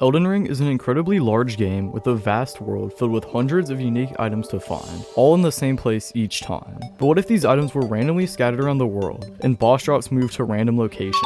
Elden Ring is an incredibly large game with a vast world filled with hundreds of unique items to find, all in the same place each time. But what if these items were randomly scattered around the world, and boss drops moved to random locations?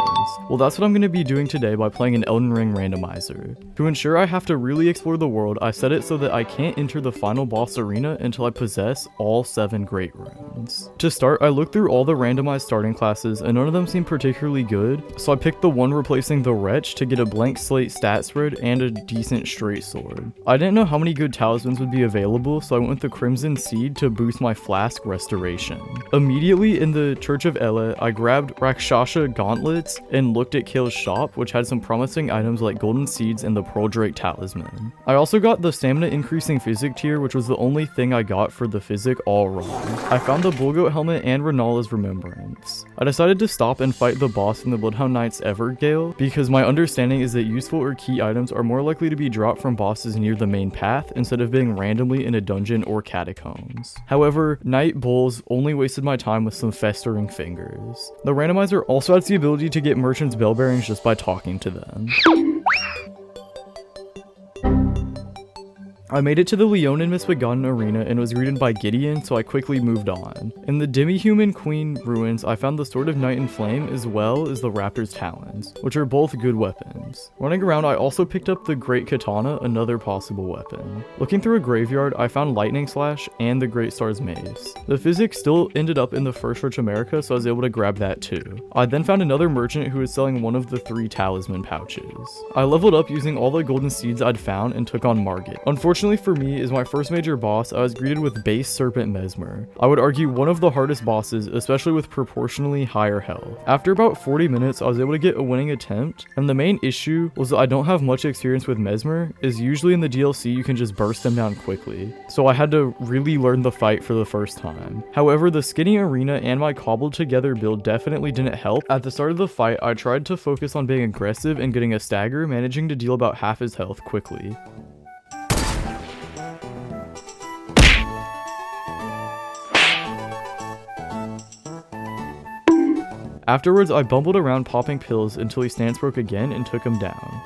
Well, that's what I'm going to be doing today by playing an Elden Ring randomizer. To ensure I have to really explore the world, I set it so that I can't enter the final boss arena until I possess all 7 great runes. To start, I looked through all the randomized starting classes and none of them seemed particularly good, so I picked the one replacing the Wretch to get a blank slate stat spread and a decent straight sword. I didn't know how many good talismans would be available, so I went with the Crimson Seed to boost my flask restoration. Immediately in the Church of Ele, I grabbed Rakshasa gauntlets and looked at Kale's shop, which had some promising items like golden seeds and the Pearl Drake talisman. I also got the stamina increasing physic tier, which was the only thing I got for the physic all wrong. I found the Bullgoat helmet and Renala's remembrance. I decided to stop and fight the boss in the Bloodhound Knight's Evergale because my understanding is that useful or key items are more likely to be dropped from bosses near the main path instead of being randomly in a dungeon or catacombs. However, Night Bulls only wasted my time with some festering fingers. The randomizer also has the ability to get merchants bell bearings just by talking to them. I made it to the Leonin Misbegotten arena and was greeted by Gideon, so I quickly moved on. In the Demi-Human Queen ruins, I found the Sword of Night and Flame as well as the Raptor's Talons, which are both good weapons. Running around, I also picked up the Great Katana, another possible weapon. Looking through a graveyard, I found Lightning Slash and the Great Star's Mace. The physics still ended up in the First Church America, so I was able to grab that too. I then found another merchant who was selling one of the 3 talisman pouches. I leveled up using all the golden seeds I'd found and took on Margit. Unfortunately for me, as my first major boss, I was greeted with Base Serpent Mesmer. I would argue one of the hardest bosses, especially with proportionally higher health. After about 40 minutes, I was able to get a winning attempt, and the main issue was that I don't have much experience with Mesmer, as usually in the DLC you can just burst them down quickly, so I had to really learn the fight for the first time. However, the skinny arena and my cobbled together build definitely didn't help. At the start of the fight, I tried to focus on being aggressive and getting a stagger, managing to deal about half his health quickly. Afterwards, I bumbled around popping pills until he stance broke again and took him down.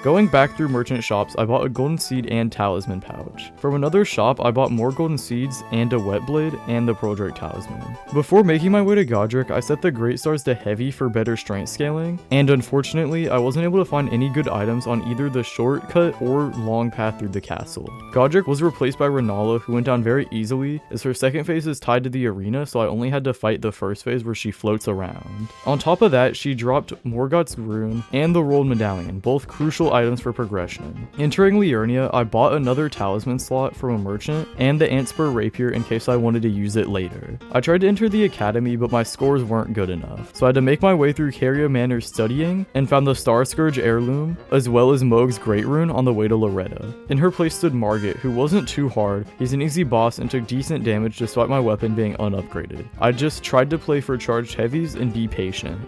Going back through merchant shops, I bought a golden seed and talisman pouch. From another shop, I bought more golden seeds and a wet blade and the Pearl Drake talisman. Before making my way to Godric, I set the Great Stars to heavy for better strength scaling, and unfortunately, I wasn't able to find any good items on either the shortcut or long path through the castle. Godric was replaced by Renala, who went down very easily, as her second phase is tied to the arena, so I only had to fight the first phase where she floats around. On top of that, she dropped Morgoth's Rune and the Rolled Medallion, both crucial items for progression. Entering Liurnia, I bought another talisman slot from a merchant and the Antspur Rapier in case I wanted to use it later. I tried to enter the academy, but my scores weren't good enough, so I had to make my way through Caria Manor studying and found the Star Scourge heirloom as well as Mohg's Great Rune on the way to Loretta. In her place stood Margit, who wasn't too hard. He's an easy boss and took decent damage despite my weapon being unupgraded. I just tried to play for charged heavies and be patient.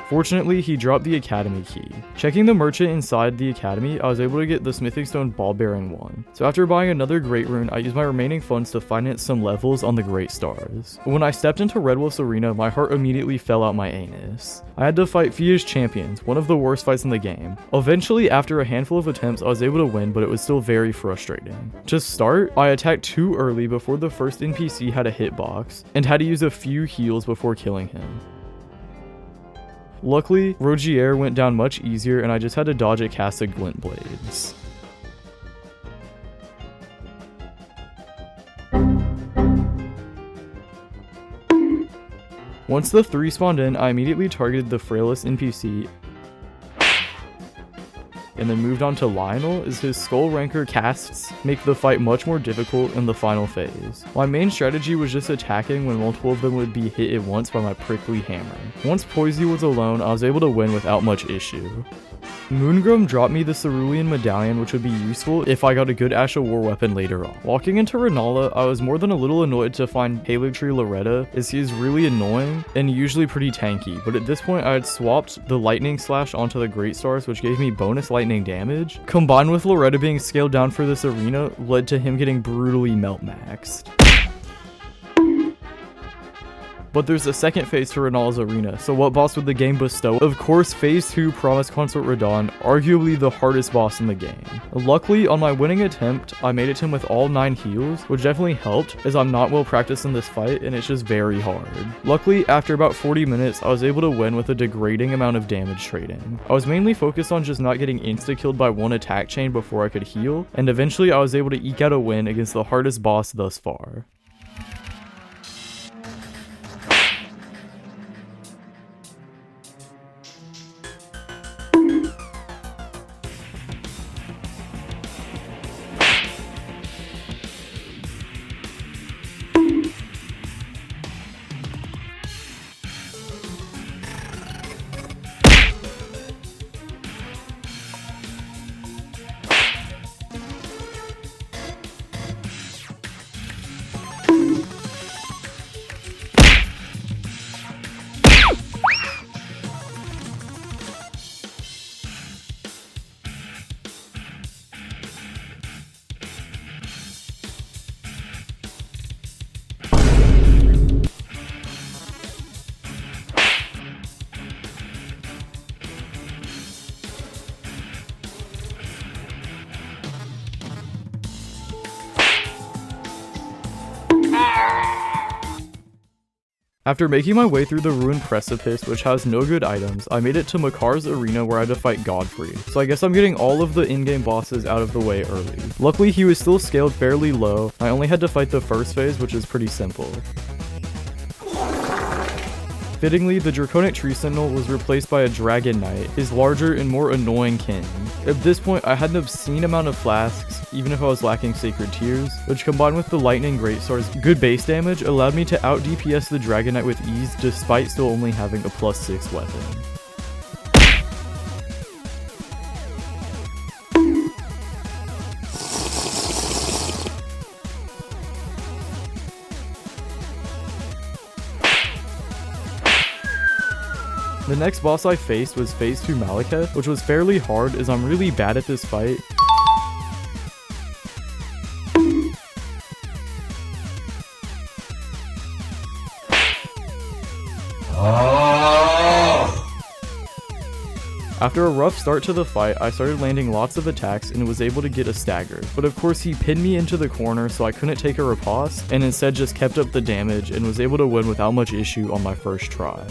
Fortunately, he dropped the academy key. Checking the merchant inside the academy, I was able to get the smithing stone ball bearing 1. So after buying another great rune, I used my remaining funds to finance some levels on the Great Stars. When I stepped into Red Wolf's arena, my heart immediately fell out my anus. I had to fight Fia's champions, one of the worst fights in the game. Eventually, after a handful of attempts, I was able to win, but it was still very frustrating. To start, I attacked too early before the first NPC had a hitbox, and had to use a few heals before killing him. Luckily, Rogier went down much easier and I just had to dodge a cast of glint blades. Once the 3 spawned in, I immediately targeted the frailest NPC and then moved on to Lionel, as his Skull Rancor casts make the fight much more difficult in the final phase. My main strategy was just attacking when multiple of them would be hit at once by my prickly hammer. Once Poisey was alone, I was able to win without much issue. Moongrum dropped me the Cerulean Medallion, which would be useful if I got a good Asha War weapon later on. Walking into Renala, I was more than a little annoyed to find Halo Tree Loretta, as he is really annoying and usually pretty tanky, but at this point I had swapped the Lightning Slash onto the Great Stars, which gave me bonus lightning damage. Combined with Loretta being scaled down for this arena, led to him getting brutally melt maxed. But there's a second phase to Renal's arena, so what boss would the game bestow? Of course, phase 2 Promised Consort Radahn, arguably the hardest boss in the game. Luckily, on my winning attempt, I made it to him with all 9 heals, which definitely helped, as I'm not well practiced in this fight and it's just very hard. Luckily, after about 40 minutes, I was able to win with a degrading amount of damage trading. I was mainly focused on just not getting insta-killed by one attack chain before I could heal, and eventually I was able to eke out a win against the hardest boss thus far. After making my way through the ruined precipice, which has no good items, I made it to Makar's arena where I had to fight Godfrey. So I guess I'm getting all of the in-game bosses out of the way early. Luckily, he was still scaled fairly low. I only had to fight the first phase, which is pretty simple. Fittingly, the Draconic Tree Sentinel was replaced by a Dragon Knight, his larger and more annoying kin. At this point, I had an obscene amount of flasks, even if I was lacking Sacred Tears, which combined with the Lightning Great Star's good base damage allowed me to out-DPS the Dragon Knight with ease despite still only having a +6 weapon. The next boss I faced was phase 2 Malekith, which was fairly hard as I'm really bad at this fight. After a rough start to the fight, I started landing lots of attacks and was able to get a stagger. But of course he pinned me into the corner so I couldn't take a riposte, and instead just kept up the damage and was able to win without much issue on my first try.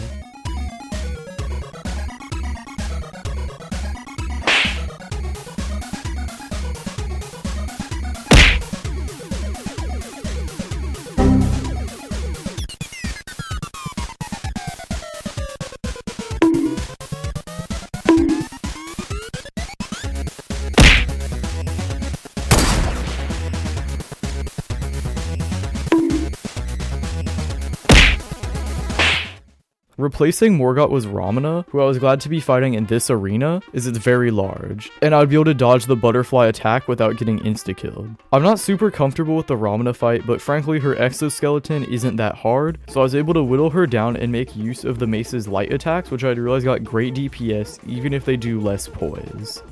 Replacing Morgott was Ramana, who I was glad to be fighting in this arena, as it's very large, and I would be able to dodge the butterfly attack without getting insta-killed. I'm not super comfortable with the Ramana fight, but frankly her exoskeleton isn't that hard, so I was able to whittle her down and make use of the mace's light attacks, which I'd realized got great DPS even if they do less poise.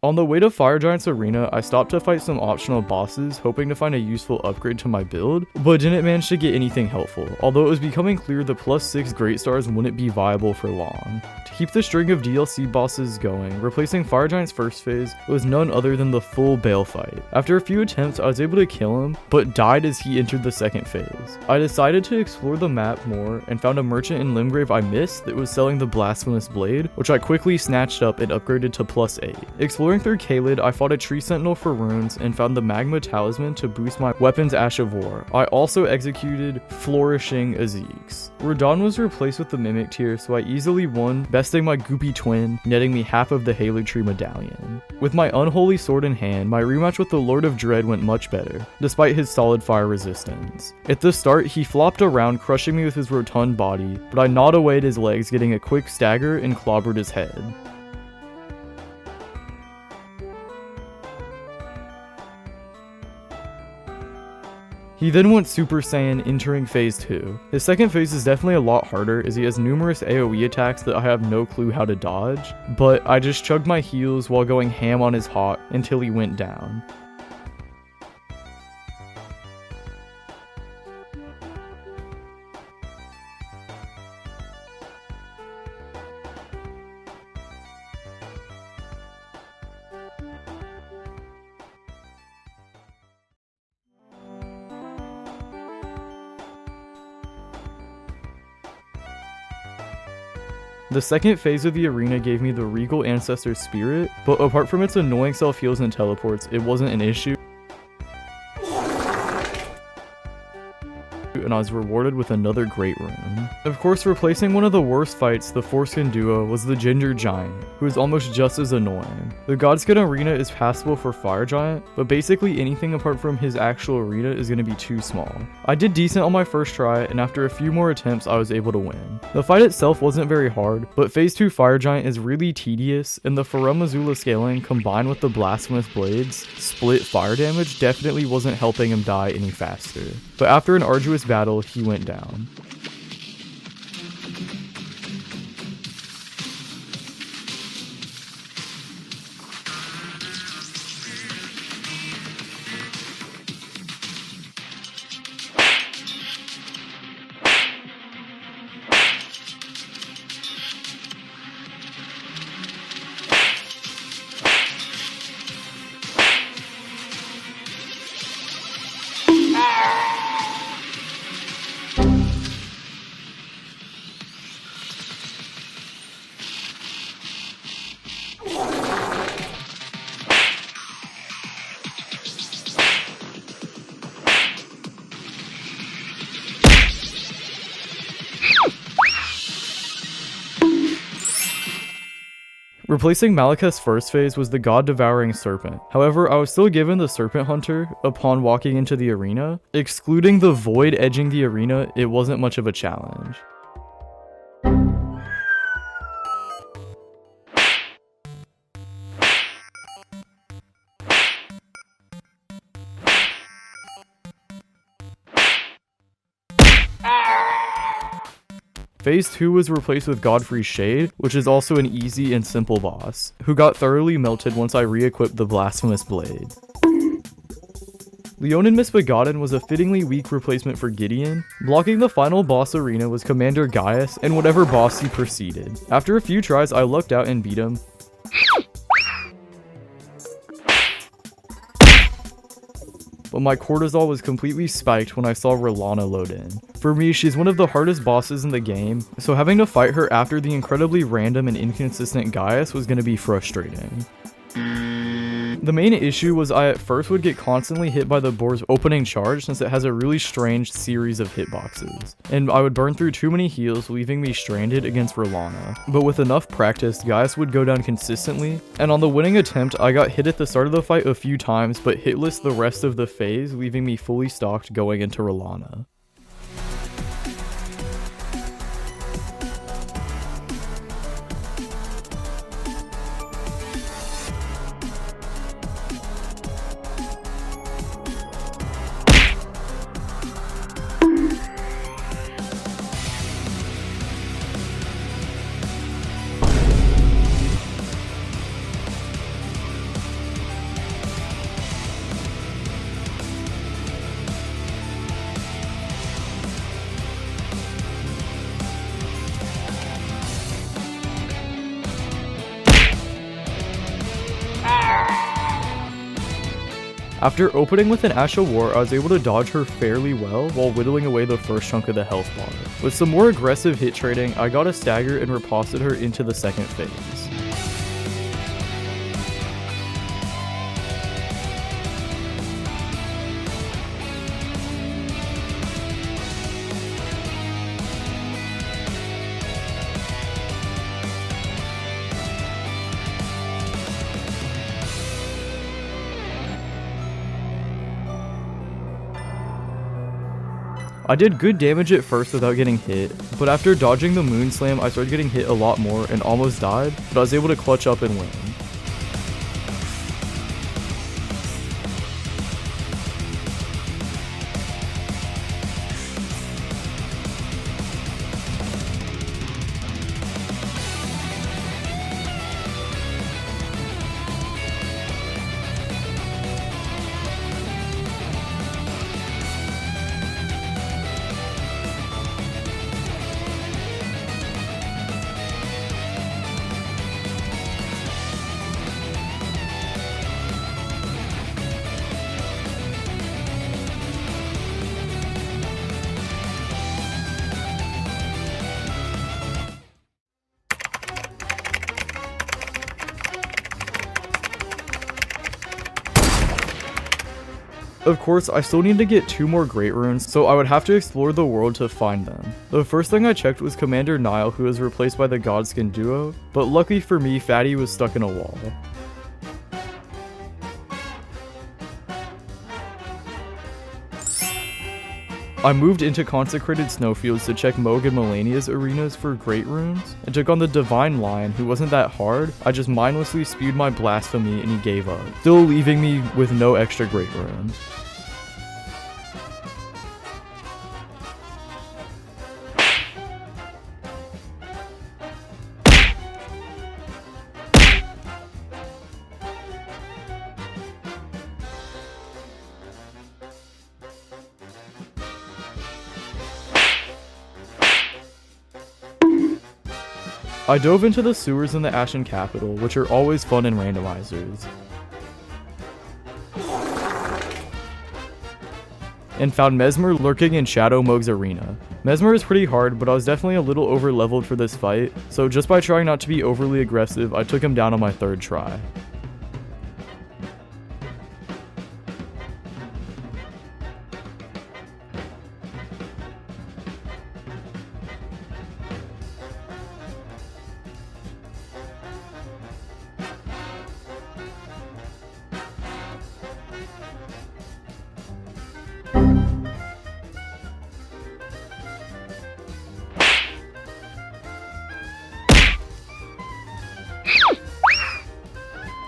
On the way to Fire Giant's arena, I stopped to fight some optional bosses, hoping to find a useful upgrade to my build, but didn't manage to get anything helpful, although it was becoming clear the +6 Great Stars wouldn't be viable for long. To keep the string of DLC bosses going, replacing Fire Giant's first phase was none other than the full Bale fight. After a few attempts, I was able to kill him, but died as he entered the second phase. I decided to explore the map more and found a merchant in Limgrave I missed that was selling the Blasphemous Blade, which I quickly snatched up and upgraded to +8. Exploring through Caelid, I fought a tree sentinel for runes and found the magma talisman to boost my weapon's Ash of War. I also executed Flourishing Azix. Radahn was replaced with the Mimic tier, so I easily won, besting my goopy twin, netting me half of the Halo Tree medallion. With my unholy sword in hand, my rematch with the Lord of Dread went much better, despite his solid fire resistance. At the start, he flopped around, crushing me with his rotund body, but I gnawed away at his legs, getting a quick stagger and clobbered his head. He then went Super Saiyan, entering phase 2. His second phase is definitely a lot harder as he has numerous AoE attacks that I have no clue how to dodge, but I just chugged my heals while going ham on his hawk until he went down. The second phase of the arena gave me the Regal Ancestor Spirit, but apart from its annoying self-heals and teleports, it wasn't an issue, and I was rewarded with another great rune. Of course, replacing one of the worst fights, the Foreskin duo, was the Ginger Giant, who is almost just as annoying. The Godskin arena is passable for Fire Giant, but basically anything apart from his actual arena is going to be too small. I did decent on my first try, and after a few more attempts I was able to win. The fight itself wasn't very hard, but phase 2 Fire Giant is really tedious, and the Farum Azula scaling combined with the Blasphemous Blades split fire damage definitely wasn't helping him die any faster. But after an arduous battle, he went down. Replacing Malekith's first phase was the God-Devouring Serpent. However, I was still given the Serpent Hunter upon walking into the arena. Excluding the Void edging the arena, it wasn't much of a challenge. Phase 2 was replaced with Godfrey's Shade, which is also an easy and simple boss, who got thoroughly melted once I re-equipped the Blasphemous Blade. Leonin Misbegotten was a fittingly weak replacement for Gideon. Blocking the final boss arena was Commander Gaius and whatever boss he preceded. After a few tries, I lucked out and beat him. But my cortisol was completely spiked when I saw R'Lana load in. For me, she's one of the hardest bosses in the game, so having to fight her after the incredibly random and inconsistent Gaius was going to be frustrating. The main issue was I at first would get constantly hit by the boar's opening charge since it has a really strange series of hitboxes, and I would burn through too many heals, leaving me stranded against R'Lana. But with enough practice, Gaius would go down consistently, and on the winning attempt I got hit at the start of the fight a few times but hitless the rest of the phase, leaving me fully stocked going into R'Lana. After opening with an Ash of War, I was able to dodge her fairly well while whittling away the first chunk of the health bar. With some more aggressive hit trading, I got a stagger and riposted her into the second phase. I did good damage at first without getting hit, but after dodging the Moon Slam, I started getting hit a lot more and almost died, but I was able to clutch up and win. Of course, I still need to get 2 more Great Runes, so I would have to explore the world to find them. The first thing I checked was Commander Nile, who was replaced by the Godskin duo, but lucky for me, Fatty was stuck in a wall. I moved into Consecrated Snowfields to check Moog and Melania's arenas for Great Runes, and took on the Divine Lion, who wasn't that hard. I just mindlessly spewed my Blasphemy and he gave up, still leaving me with no extra Great Runes. I dove into the sewers in the Ashen Capital, which are always fun in randomizers, and found Mesmer lurking in Shadow Moog's arena. Mesmer is pretty hard, but I was definitely a little over leveled for this fight, so just by trying not to be overly aggressive, I took him down on my 3rd try.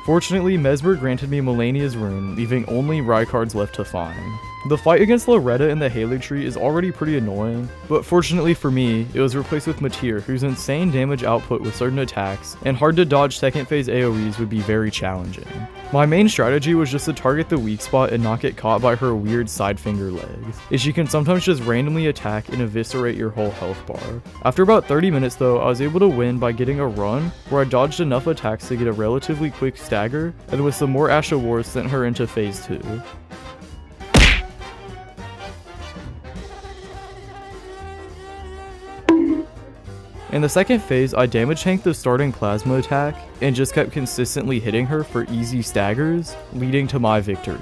Fortunately, Mesmer granted me Melania's rune, leaving only Rykard's left to find. The fight against Loretta in the Halig Tree is already pretty annoying, but fortunately for me, it was replaced with Matir, whose insane damage output with certain attacks, and hard to dodge second phase AoEs would be very challenging. My main strategy was just to target the weak spot and not get caught by her weird side finger legs, as she can sometimes just randomly attack and eviscerate your whole health bar. After about 30 minutes though, I was able to win by getting a run where I dodged enough attacks to get a relatively quick stagger, and with some more Ash of War sent her into phase 2. In the second phase, I damage tanked the starting plasma attack and just kept consistently hitting her for easy staggers, leading to my victory.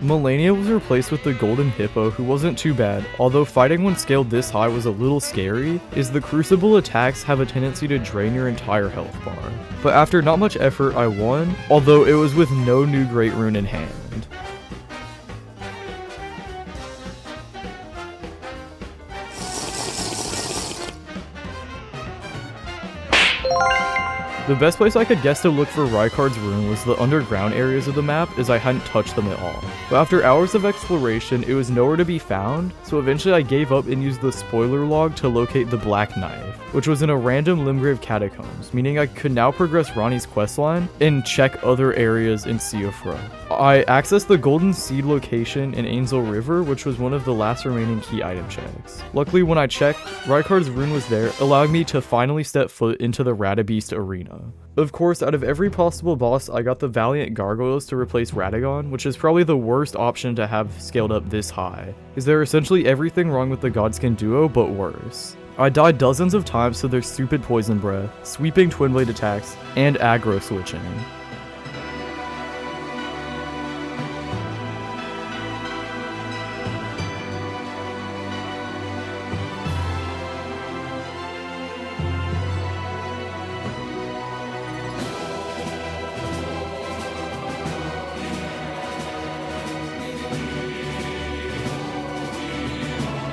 Melania was replaced with the Golden Hippo, who wasn't too bad, although fighting when scaled this high was a little scary, as the Crucible attacks have a tendency to drain your entire health bar. But after not much effort, I won, although it was with no new Great Rune in hand. The best place I could guess to look for Rykard's rune was the underground areas of the map, as I hadn't touched them at all. But after hours of exploration, it was nowhere to be found, so eventually I gave up and used the spoiler log to locate the Black Knife, which was in a random Limgrave catacombs, meaning I could now progress Ronnie's questline and check other areas in Sea of Fro. I accessed the Golden Seed location in Ainsel River, which was one of the last remaining key item checks. Luckily, when I checked, Rykard's rune was there, allowing me to finally step foot into the Radabeast arena. Of course, out of every possible boss, I got the Valiant Gargoyles to replace Radagon, which is probably the worst option to have scaled up this high, as they're essentially everything wrong with the Godskin duo, but worse. I died dozens of times to their stupid poison breath, sweeping twin blade attacks, and aggro switching.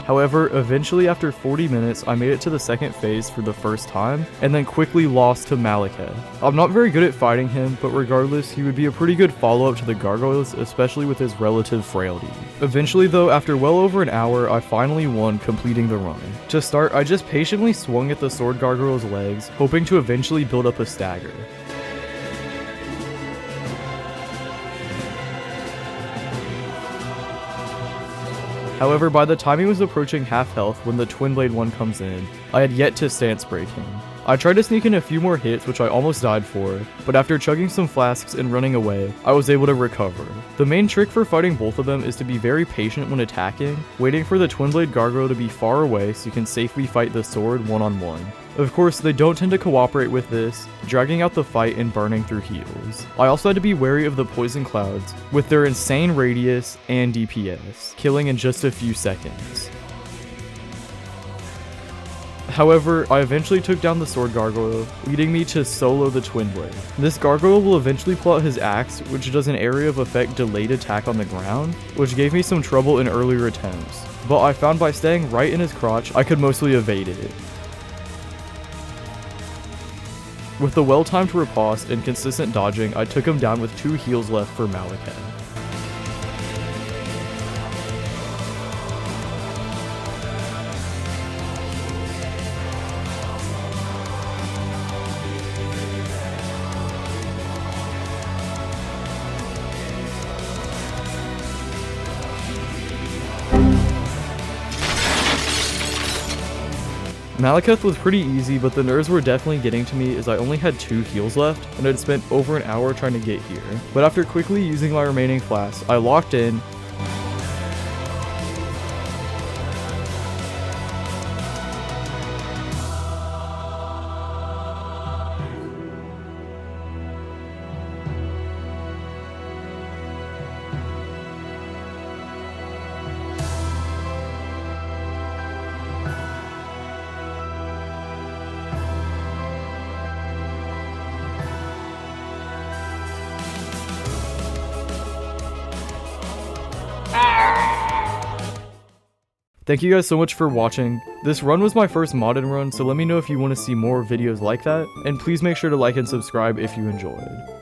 However, eventually after 40 minutes, I made it to the second phase for the first time, and then quickly lost to Malekith. I'm not very good at fighting him, but regardless, he would be a pretty good follow-up to the Gargoyles, especially with his relative frailty. Eventually though, after well over an hour, I finally won, completing the run. To start, I just patiently swung at the Sword Gargoyle's legs, hoping to eventually build up a stagger. However, by the time he was approaching half health when the Twin Blade one comes in, I had yet to stance break him. I tried to sneak in a few more hits, which I almost died for, but after chugging some flasks and running away, I was able to recover. The main trick for fighting both of them is to be very patient when attacking, waiting for the Twin Blade Gargoyle to be far away so you can safely fight the sword one-on-one. Of course, they don't tend to cooperate with this, dragging out the fight and burning through heals. I also had to be wary of the Poison Clouds, with their insane radius and DPS, killing in just a few seconds. However, I eventually took down the Sword Gargoyle, leading me to solo the Twin Blade. This Gargoyle will eventually pull out his axe, which does an area of effect delayed attack on the ground, which gave me some trouble in earlier attempts, but I found by staying right in his crotch, I could mostly evade it. With the well-timed riposte and consistent dodging, I took him down with 2 heals left for Malekith. Malekith was pretty easy, but the nerves were definitely getting to me as I only had 2 heals left, and I'd spent over an hour trying to get here. But after quickly using my remaining flasks, I locked in, Thank you guys so much for watching. This run was my first modded run, so let me know if you want to see more videos like that, and please make sure to like and subscribe if you enjoyed.